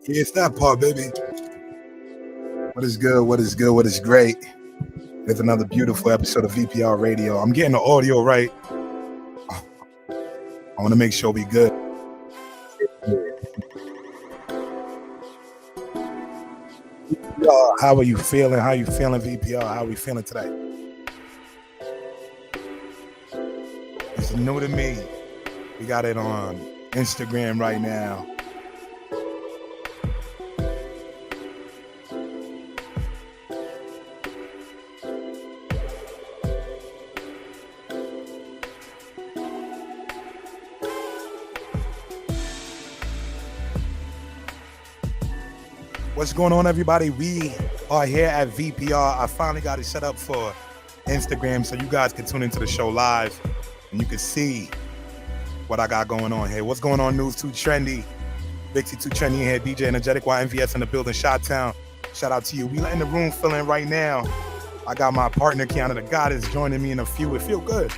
Yeah, it's that part, baby. What is good? What is good? What is great? With another beautiful episode of VPR Radio. I'm getting the audio right. I want to make sure we good. How are you feeling? How you feeling, VPR? How are we feeling today? It's new to me. We got it on Instagram right now. What's going on, everybody? We are here at VPR. I finally got it set up for Instagram so you guys can tune into the show live and you can see what I got going on here. What's going on, News Too Trendy? Vixie Too Trendy in here, DJ Energetic, YMVS in the building, Shot-Town. Shout out to you. We in the room filling right now. I got my partner, Kiana the Goddess, joining me in a few. It feel good.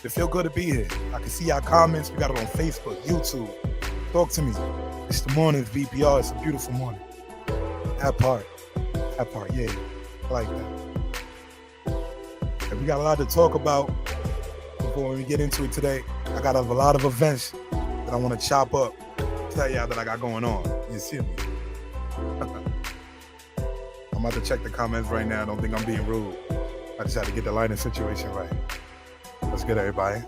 It feel good to be here. I can see y'all comments. We got it on Facebook, YouTube. Talk to me. It's the morning, VPR. It's a beautiful morning. That part, yeah, I like that. And we got a lot to talk about before we get into it today. I got a lot of events that I want to chop up, tell y'all that I got going on. You see me? I'm about to check the comments right now. I don't think I'm being rude. I just had to get the lighting situation right. What's good, everybody?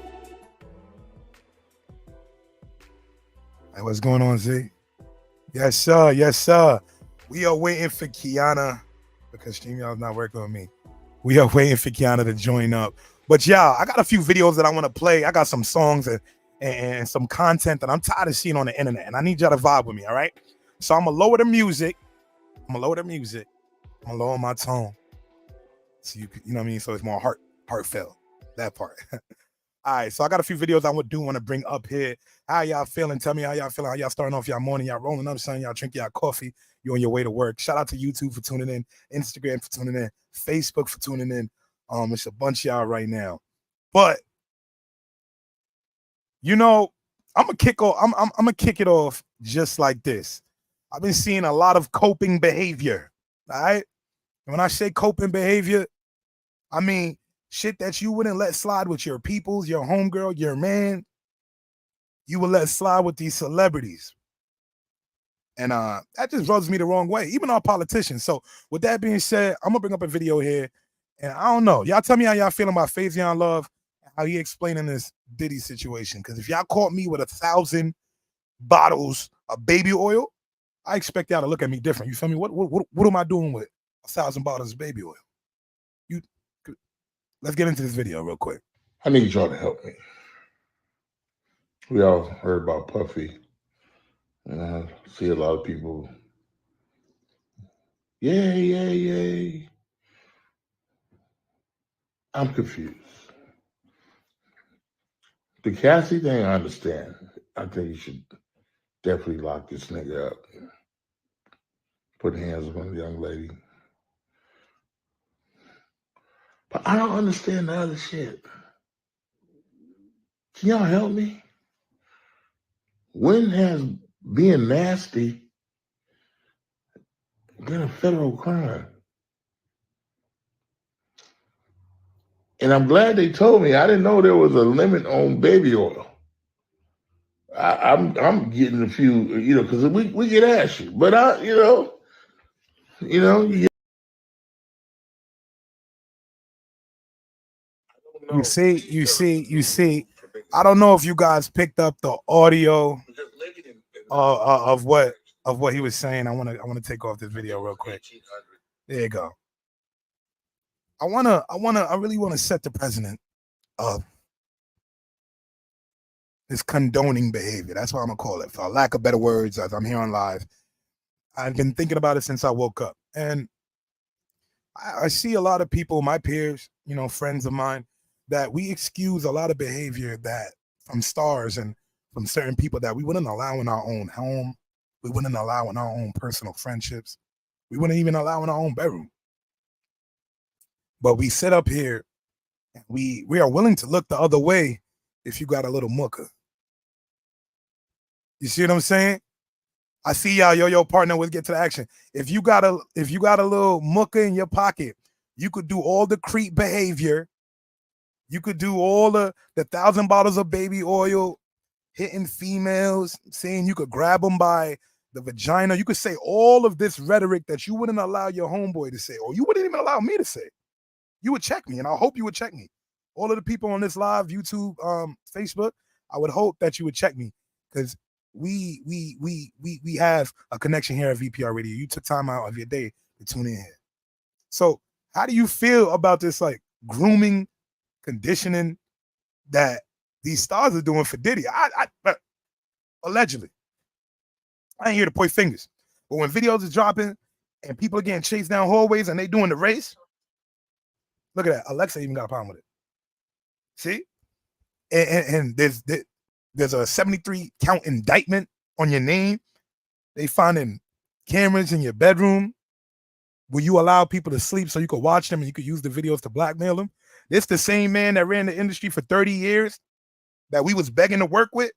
Hey, what's going on, Z? Yes, sir. Yes, sir. We are waiting for Kiana because StreamYard's not working with me. We are waiting for Kiana to join up. But y'all, I got a few videos that I want to play. I got some songs and some content that I'm tired of seeing on the internet, and I need y'all to vibe with me, all right? So I'm going to lower the music. I'm going to lower my tone. So you know what I mean? So it's more heartfelt, that part. All right, so I got a few videos I want to bring up here. How y'all feeling? Tell me how y'all feeling. How y'all starting off y'all morning? Y'all rolling up, son. Y'all drinking y'all coffee. You on your way to work. Shout out to YouTube for tuning in, Instagram for tuning in, Facebook for tuning in. It's a bunch of y'all right now. But you know, I'm gonna kick it off just like this. I've been seeing a lot of coping behavior. All right. And when I say coping behavior, I mean shit that you wouldn't let slide with your peoples, your homegirl, your man. You would let slide with these celebrities. And that just rubs me the wrong way, even our politicians. So with that being said, I'm gonna bring up a video here. And I don't know. Y'all tell me how y'all feeling about Faison Love, how he explaining this Diddy situation. Because if y'all caught me with 1,000 bottles of baby oil, I expect y'all to look at me different. You feel me? What am I doing with 1,000 bottles of baby oil? Let's get into this video real quick. I need y'all to help me. We all heard about Puffy. And I see a lot of people, yay. I'm confused. The Cassie thing, I understand. I think you should definitely lock this nigga up. Put hands on the young lady. But I don't understand the other shit. Can y'all help me? When has being nasty been a federal crime? And I'm glad they told me. I didn't know there was a limit on baby oil. I'm getting a few, because we get ashy, but you get. You see. I don't know if you guys picked up the audio of what he was saying. I want to take off this video real quick. There you go. I really want to set the precedent of this condoning behavior. That's what I'm gonna call it, for lack of better words, as I'm here on live. I've been thinking about it since I woke up, and I see a lot of people, my peers, friends of mine, that we excuse a lot of behavior that from stars and from certain people that we wouldn't allow in our own home, we wouldn't allow in our own personal friendships, we wouldn't even allow in our own bedroom. But we sit up here and we are willing to look the other way if you got a little mucker. You see what I'm saying? I see y'all, yo, partner. Let's get to the action. If you got a little mucka in your pocket, you could do all the creep behavior. You could do all the 1,000 bottles of baby oil, hitting females, saying you could grab them by the vagina. You could say all of this rhetoric that you wouldn't allow your homeboy to say, or you wouldn't even allow me to say. You would check me, and I hope you would check me. All of the people on this live, YouTube, Facebook, I would hope that you would check me, because we have a connection here at VPR Radio. You took time out of your day to tune in here. So how do you feel about this, like, grooming, conditioning that these stars are doing for Diddy? Allegedly. I ain't here to point fingers. But when videos are dropping and people are getting chased down hallways and they doing the race, look at that. Alexa even got a problem with it. See? And there's a 73 count indictment on your name. They finding cameras in your bedroom. Will you allow people to sleep so you could watch them and you could use the videos to blackmail them? This the same man that ran the industry for 30 years that we was begging to work with.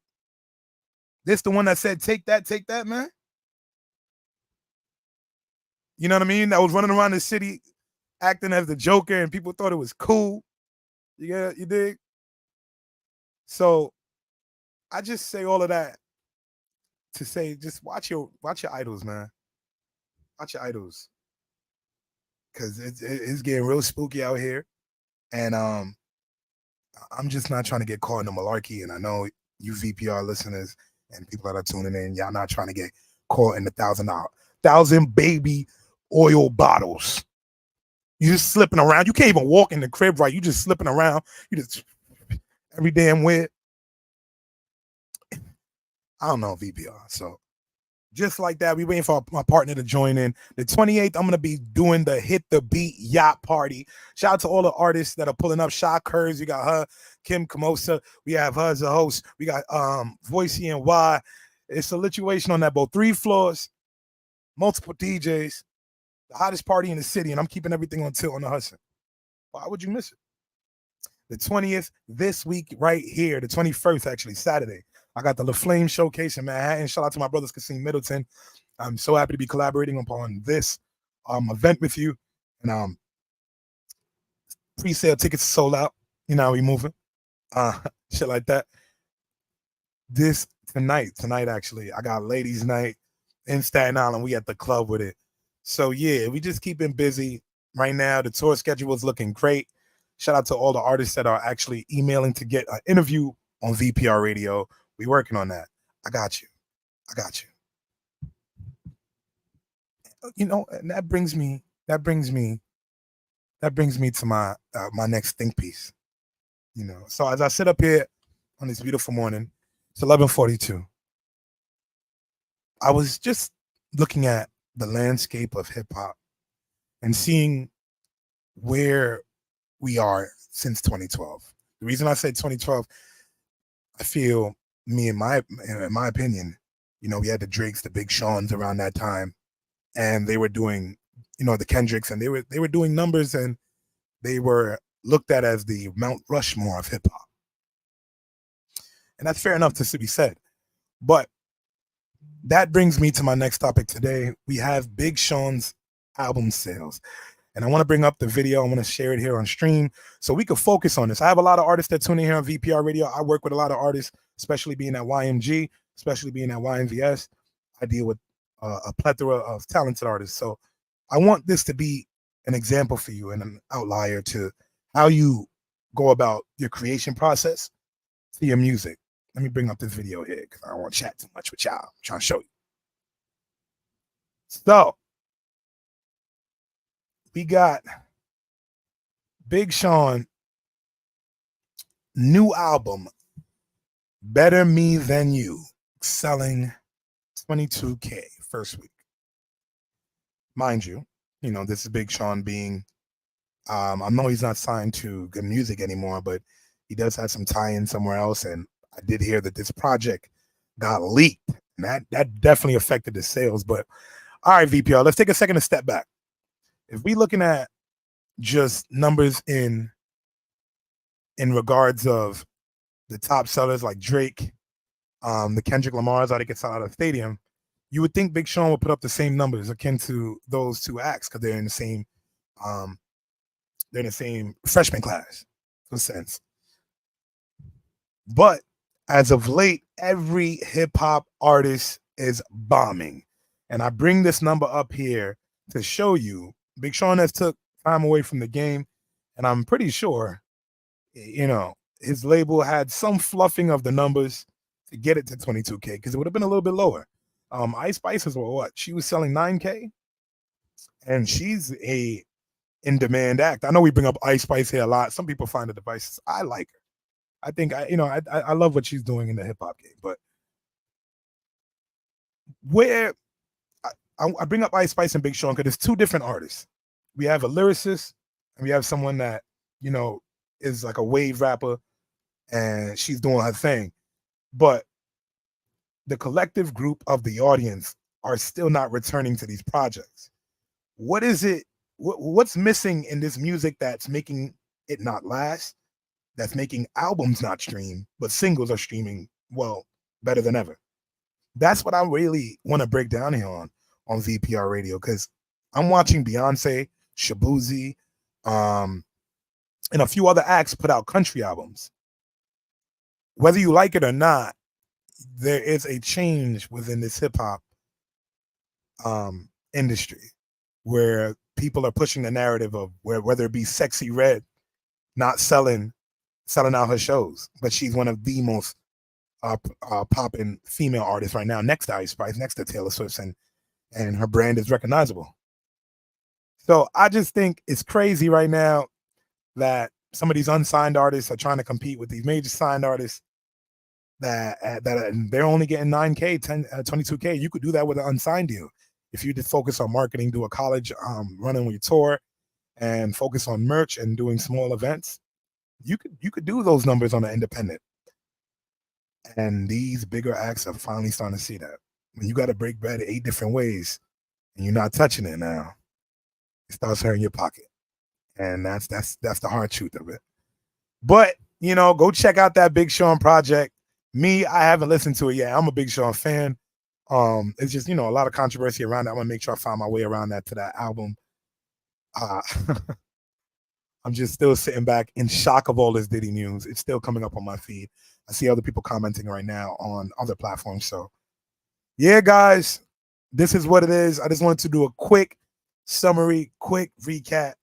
This the one that said, take that, man. You know what I mean? That was running around the city acting as the Joker and people thought it was cool. You dig? So I just say all of that to say, just watch your idols, man. Watch your idols. Because it's getting real spooky out here. And I'm just not trying to get caught in the malarkey. And I know you VPR listeners and people that are tuning in, y'all not trying to get caught in the 1,000 baby oil bottles. You just slipping around. You can't even walk in the crib right. You just slipping around. You just every damn where. I don't know, VPR. So just like that, we waiting for my partner to join in. The 28th, I'm going to be doing the Hit the Beat Yacht Party. Shout out to all the artists that are pulling up. Sha Kurz, we got her. Kim Kamosa, we have her as a host. We got Voicey and Y. It's a situation on that boat. 3 floors, multiple DJs, the hottest party in the city, and I'm keeping everything on tilt on the Hudson. Why would you miss it? The 20th, this week right here, the 21st, actually, Saturday. I got the La Flame Showcase in Manhattan. Shout out to my brothers, Kasim Middleton. I'm so happy to be collaborating upon this event with you. And pre-sale tickets sold out. You know how we moving. Shit like that. This tonight actually, I got ladies' night in Staten Island. We at the club with it. So yeah, we just keeping busy right now. The tour schedule is looking great. Shout out to all the artists that are actually emailing to get an interview on VPR Radio. We working on that. I got you. You know, and that brings me to my my next think piece. You know, so as I sit up here on this beautiful morning, it's 11:42. I was just looking at the landscape of hip hop and seeing where we are since 2012. The reason I said 2012, I feel in my opinion, you know, we had the Drakes, the Big Seans around that time, and they were doing, you know, the Kendricks, and they were doing numbers, and they were looked at as the Mount Rushmore of hip hop. And that's fair enough to be said. But that brings me to my next topic today. We have Big Sean's album sales. And I want to bring up the video. I want to share it here on stream so we can focus on this. I have a lot of artists that tune in here on VPR Radio. I work with a lot of artists, especially being at YMG, especially being at YMVS. I deal with a plethora of talented artists. So I want this to be an example for you and an outlier to how you go about your creation process to your music. Let me bring up this video here because I don't want to chat too much with y'all. I'm trying to show you. So we got Big Sean new album, Better Me Than You, selling 22K first week. Mind you, you know, this is Big Sean being, I know he's not signed to Good Music anymore, but he does have some tie-in somewhere else. And I did hear that this project got leaked. And that definitely affected the sales. But all right, VPR, let's take a second to step back. If we looking at just numbers in regards of the top sellers like Drake, the Kendrick Lamar's, how they can sell out a stadium, you would think Big Sean would put up the same numbers akin to those two acts because they're in the same freshman class, in a sense. But as of late, every hip hop artist is bombing. And I bring this number up here to show you Big Sean has took time away from the game. And I'm pretty sure, his label had some fluffing of the numbers to get it to 22K because it would have been a little bit lower. Ice Spices were what? She was selling 9K, and she's a in-demand act. I know we bring up Ice Spice here a lot. Some people find the devices. I like her. I think I love what she's doing in the hip hop game. But where I bring up Ice Spice and Big Sean because there's two different artists. We have a lyricist and we have someone that is like a wave rapper, and she's doing her thing. But the collective group of the audience are still not returning to these projects. What is it? What's missing in this music that's making it not last? That's making albums not stream, but singles are streaming better than ever. That's what I really want to break down here on VPR Radio, because I'm watching Beyonce, Shabuzi, and a few other acts put out country albums. Whether you like it or not, there is a change within this hip hop industry where people are pushing the narrative of whether it be Sexy Red not selling out her shows, but she's one of the most popping female artists right now, next to Ice Spice, next to Taylor Swift, and her brand is recognizable. So I just think it's crazy right now that some of these unsigned artists are trying to compete with these major signed artists that they're only getting 9K, 22K. You could do that with an unsigned deal. If you just focus on marketing, do a college running with your tour, and focus on merch and doing small events, you could do those numbers on an independent. And these bigger acts are finally starting to see that. When you got to break bread 8 different ways and you're not touching it now, it starts hurting your pocket. And that's the hard truth of it. But, go check out that Big Sean project. Me, I haven't listened to it yet. I'm a Big Sean fan. It's just, a lot of controversy around that. I'm going to make sure I find my way around to that album. I'm just still sitting back in shock of all this Diddy news. It's still coming up on my feed. I see other people commenting right now on other platforms. So, yeah, guys, this is what it is. I just wanted to do a quick summary, quick recap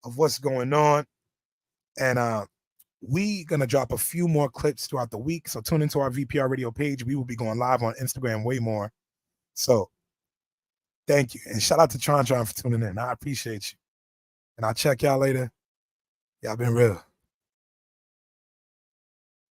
of what's going on. And we going to drop a few more clips throughout the week. So tune into our VPR Radio page. We will be going live on Instagram way more. So thank you. And shout out to Tron for tuning in. I appreciate you. And I'll check y'all later. Y'all been real.